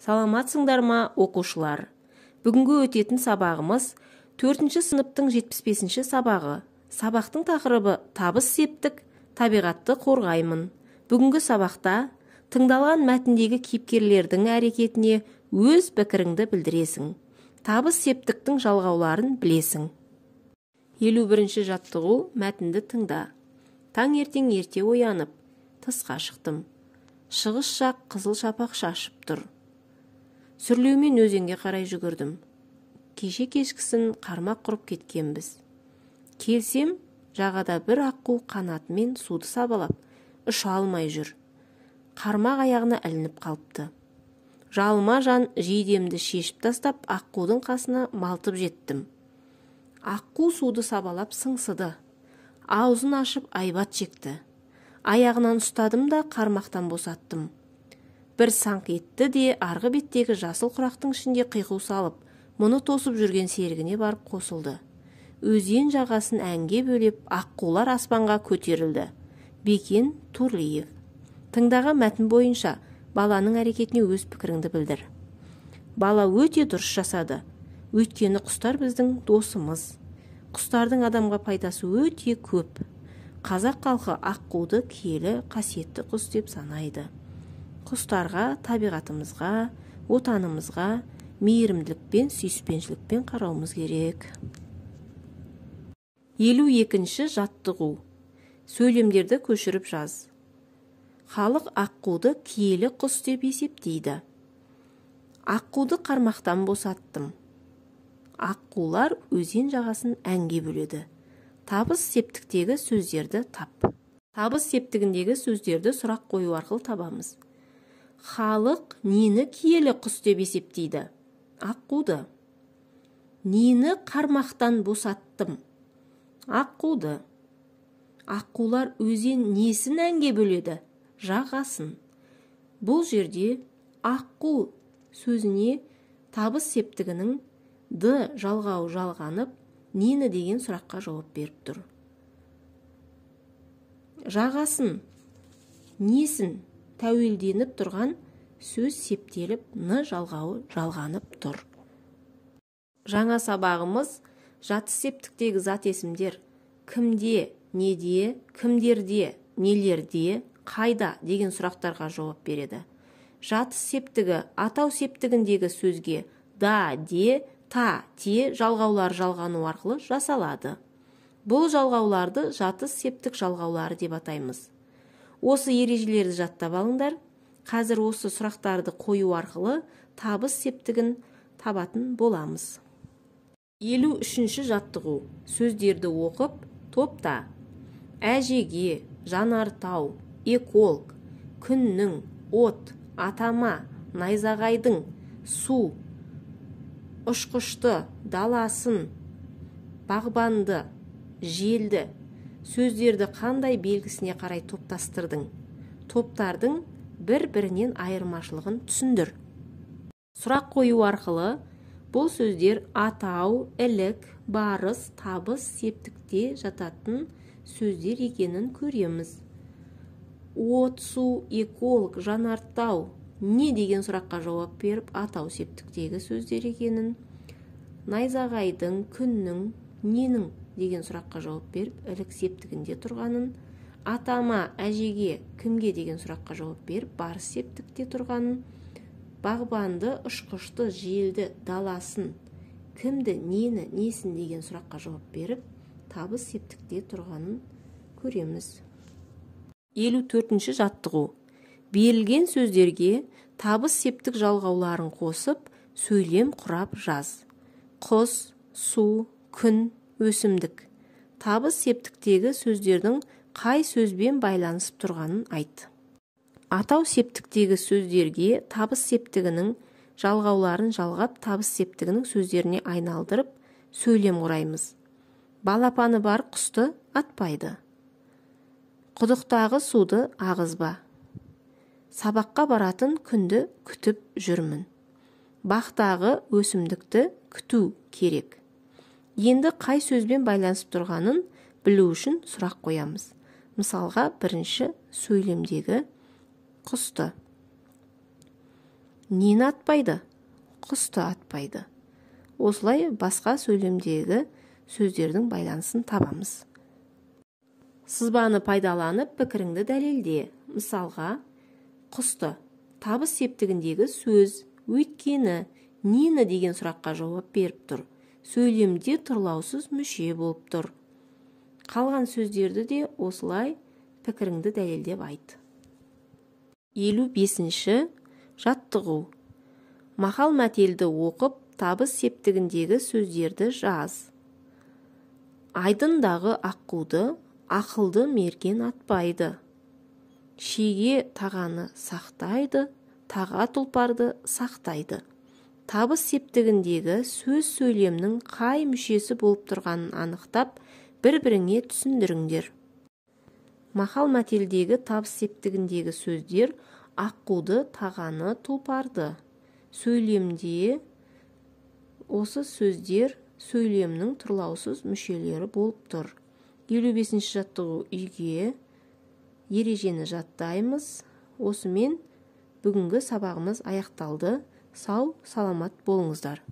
Саламатсыңдар ма, оқушылар? Бүгінгі өтетін сабағымыз 4-ші сыныптың 75-ші сабағы. Сабақтың тақырыбы табыс септік, табиғатты қорғаймын. Бүгінгі сабақта тыңдалған мәтіндегі кейіпкерлердің әрекетіне өз пікіріңді білдіресің. Табыс септіктің жалғауларын білесің. 51-ші жаттығу мәтінді тыңда. Таңертең ерте оянып, тысқа шықтым. Шығыс жақ қызыл шапақ шашып тұр. Сүрлеумен өзенге қарай жүгірдім. Кеше кешкісін қармақ құрып кеткенбіз. Келсем, жағада бір аққу қанатымен суды сабалап, ұша алмай жүр. Қармақ аяғына ілініп қалыпты. Жалма жан жейдемді шешіп тастап, аққудың қасына малтып жеттім. Аққу суды сабалап сыңсыды. Аузын ашып айбат шекті. Аяғынан ұстадым да қармақтан босаттым. Бір саңқ етті де арғы беттегі жасыл құрақтың ішінде қиқу салып, мұны тосып жүрген серігіне барып қосылды. Өзен жағасын әнге бөлеп, аққулар аспанға көтерілді. Бекен Турлиев. Тыңдаған мәтін бойынша баланың әрекетіне өз пікіріңді білдір. Бала өте дұрыс жасады. Өйткені құстар біздің досымыз. Құстардың адамға пайдасы өте көп. Қазақ халқы аққуды киелі қасиетті құс деп санайды. Құстарға, табиғатымызға, отанымызға мейірімділікпен, сүйіспеншілікпен қарауымыз керек. 52-ші жаттығу. Сөйлемдерді көшіріп жаз. Халық аққуды киелі құс деп есептейді. Аққуды қармақтан босаттым. Аққулар өзен жағасын әнге бөледі. Табыс септіктегі сөздерді тап. Табыс септігіндегі сөздерді сұрақ қою арқылы табамыз. Халық нені киелі құс деп есептейді? Аққуды. Нені қармақтан босаттым? Аққуды. Аққулар өзен несін әнге бөледі? Жағасын. Бұл жерде аққу сөзіне табыс септігінің ды жалғау жалғанып, нені деген сұраққа жауап беріп тұр. Жағасын, несін тәуелденіп тұрған сөз септеліп, ны жалғауы жалғанып тұр. Жаңа сабағымыз жатыс септіктегі зат есімдер кімде, неде, кімдерде, нелерде, қайда деген сұрақтарға жауап береді. Жатыс септігі атау септігіндегі сөзге да, де, та, те жалғаулар жалғану арқылы жасалады. Бұл жалғауларды жатыс септік жалғаулары деп атаймыз. Осы ережелерді жаттап алыңдар. Қазір осы сұрақтарды қою арқылы табыс септігін табатын боламыз. 53-ші жаттығу. Сөздерді оқып, топта. Әжеге, жанартау, эколог, күннің, от, атама, найзағайдың, су, ұшқышты, даласын, бағбанды, желді сөздерді қандай белгісіне қарай топтастырдың? Топтардың бір-бірінен айырмашылығын түсіндір. Сұрақ қою арқылы бұл сөздер атау, ілік, барыс, табыс септікте жататын сөздер екенін көреміз. От, су, эколог, жанартау не деген сұраққа жауап беріп, атау септіктегі сөздер екенін, найзағайдың, күннің, ненің деген сұраққа жауап беріп, ілік септігінде тұрғанын, атама, әжеге, кімге деген сұраққа жауап беріп, барыс септікте тұрғанын, бағбанды, ұшқышты, желді, даласын, кімді, нені, несін деген сұраққа жауап беріп, табыс септікте тұрғанын көреміз. 54-ші жаттығу. Берілген сөздерге табыс септік жалғауларын қосып, сөйлем құрап жаз. Құс, су, күн, өсімдік. Табыс септіктегі сөздердің қай сөзбен байланысып тұрғанын айт. Атау септіктегі сөздерге табыс септігінің жалғауларын жалғап, табыс септігінің сөздеріне айналдырып, сөйлем құраймыз. Балапаны бар құсты атпайды. Құдықтағы суды ағызба. Сабаққа баратын күнді күтіп жүрмін. Бақтағы өсімдікті күту керек. Енді қай сөзбен байланысып тұрғанын білу үшін сұрақ қоямыз. Мысалға, бірінші сөйлемдегі құсты. Нені атпайды? Құсты атпайды. Осылай басқа сөйлемдегі сөздердің байланысын табамыз. Сызбаны пайдаланып пікіріңді дәлелде. Мысалға, құсты табыс септігіндегі сөз, өйткені нені деген сұраққа жауап беріп тұр. Сөйлемде тұрлаусыз мүше болып тұр. Қалған сөздерді де осылай пікіріңді дәлелдеп айт. 55-ші жаттығу. Мақал мәтелді оқып, табыс септігіндегі сөздерді жаз. Айдындағы аққуды ақылды мерген атпайды. Шеге тағаны сақтайды, таға тұлпарды сақтайды. Табыс септігіндегі сөз сөйлемнің қай мүшесі болып тұрғанын анықтап, бір-біріңе түсіндіріңдер. Мақал мәтелдегі табыс септігіндегі сөздер аққуды, тағаны, тұлпарды. Сөйлемде осы сөздер сөйлемнің тұрлаусыз мүшелері болып тұр. 55-ші жаттығу үйге ережені жаттаймыз. Осымен бүгінгі сабағымыз аяқталды. Сау, саламат болыңыздар.